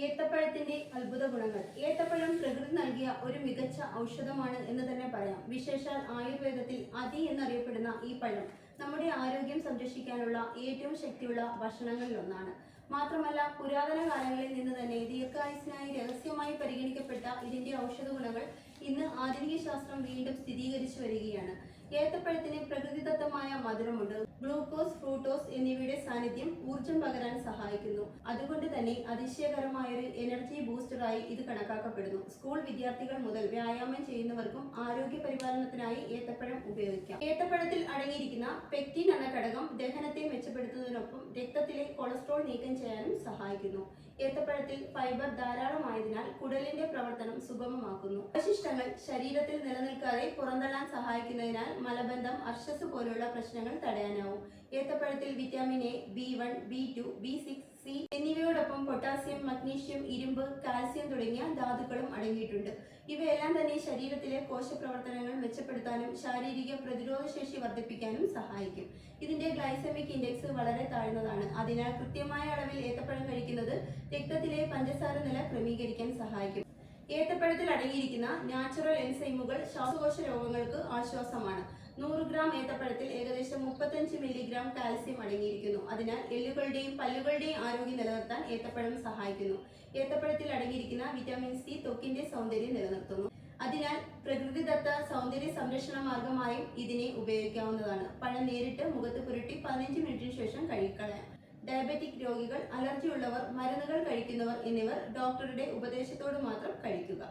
ഏത്തപ്പഴത്തിന്റെ അത്ഭുത ഗുണങ്ങൾ. ഏത്തപ്പഴം പ്രകൃതി നൽകിയ ഒരു മികച്ച ഔഷധമാണ് എന്ന് തന്നെ പറയാം. വിശേഷാൽ ആയുർവേദത്തിൽ അതി എന്നറിയപ്പെടുന്ന ഈ പഴം നമ്മുടെ ആരോഗ്യം സംരക്ഷിക്കാനുള്ള ഏറ്റവും ശക്തിയുള്ള ഭക്ഷണങ്ങളിൽ ഒന്നാണ്. മാത്രമല്ല, പുരാതന കാലങ്ങളിൽ നിന്ന് തന്നെ ദീർഘായുസിനായി രഹസ്യമായി പരിഗണിക്കപ്പെട്ട ഇതിന്റെ ഔഷധ ഗുണങ്ങൾ ഇന്ന് ആധുനിക ശാസ്ത്രം വീണ്ടും സ്ഥിരീകരിച്ചു വരികയാണ്. ഏത്തപ്പഴത്തിന് പ്രകൃതിദത്തമായ മധുരമുണ്ട്. ഗ്ലൂക്കോസ്, ഫ്രൂട്ടോസ് എന്നിവയുടെ സാന്നിധ്യം ഊർജം പകരാൻ സഹായിക്കുന്നു. അതുകൊണ്ട് തന്നെ അതിശയകരമായൊരു എനർജി ബൂസ്റ്ററായി ഇത് കണക്കാക്കപ്പെടുന്നു. സ്കൂൾ വിദ്യാർത്ഥികൾ മുതൽ വ്യായാമം ചെയ്യുന്നവർക്കും ആരോഗ്യ പരിപാലനത്തിനായി ഏത്തപ്പഴം ഉപയോഗിക്കാം. ഏത്തപ്പഴത്തിൽ അടങ്ങിയിരിക്കുന്ന പെക്റ്റിൻ എന്ന ഘടകം ദഹനത്തെ മെച്ചപ്പെടുത്തുന്നതിനൊപ്പം രക്തത്തിലെ കൊളസ്ട്രോൾ നീക്കം ചെയ്യാനും സഹായിക്കുന്നു. ഏത്തപ്പഴത്തിൽ ഫൈബർ ധാരാളമായതിനാൽ കുടലിന്റെ പ്രവർത്തനം സുഗമമാക്കുന്നു. അവശിഷ്ടങ്ങൾ ശരീരത്തിൽ നിലനിൽക്കാതെ പുറന്തള്ളാൻ സഹായിക്കുന്നതിനാൽ മലബന്ധം, അർശസ് പോലുള്ള പ്രശ്നങ്ങൾ തടയാനാവും. ഏത്തപ്പഴത്തിൽ vitamin A, B1, B2, B6, C എന്നിവയോടൊപ്പം പൊട്ടാസ്യം, മഗ്നീഷ്യം, ഇരുമ്പ്, കാൽസ്യം തുടങ്ങിയ ധാതുക്കളും അടങ്ങിയിട്ടുണ്ട്. ഇവയെല്ലാം തന്നെ ശരീരത്തിലെ കോശപ്രവർത്തനങ്ങൾ മെച്ചപ്പെടുത്താനും ശാരീരിക പ്രതിരോധ ശേഷി വർദ്ധിപ്പിക്കാനും സഹായിക്കും. ഇതിന്റെ ഗ്ലൈസമിക് ഇൻഡെക്സ് വളരെ താഴ്ന്നതാണ്. അതിനാൽ കൃത്യമായ അളവിൽ ഏത്തപ്പഴം കഴിക്കുന്നത് രക്തത്തിലെ പഞ്ചസാര നില ക്രമീകരിക്കാൻ സഹായിക്കും. ഏത്തപ്പഴത്തിൽ അടങ്ങിയിരിക്കുന്ന നാച്ചുറൽ എൻസൈമുകൾ ശ്വാസകോശ രോഗങ്ങൾക്ക് ആശ്വാസമാണ്. 100 ഗ്രാം ഏത്തപ്പഴത്തിൽ ഏകദേശം 35 മില്ലിഗ്രാം കാൽസ്യം അടങ്ങിയിരിക്കുന്നു. അതിനാൽ എല്ലുകളുടെയും പല്ലുകളുടെയും ആരോഗ്യം നിലനിർത്താൻ ഏത്തപ്പഴം സഹായിക്കുന്നു. ഏത്തപ്പഴത്തിൽ അടങ്ങിയിരിക്കുന്ന വിറ്റാമിൻ സി ത്വക്കിന്റെ സൗന്ദര്യം നിലനിർത്തുന്നു. അതിനാൽ പ്രകൃതിദത്ത സൗന്ദര്യ സംരക്ഷണ മാർഗമായും ഇതിനെ ഉപയോഗിക്കാവുന്നതാണ്. പഴം നേരിട്ട് മുഖത്ത് പുരട്ടി 15 മിനിറ്റിന് ശേഷം കഴുകിക്കളയാം. ഡയബറ്റിക് രോഗികൾ, അലർജി ഉള്ളവർ, മരുന്നുകൾ കഴിക്കുന്നവർ എന്നിവർ ഡോക്ടറുടെ ഉപദേശത്തോട് മാത്രം കഴിക്കുക.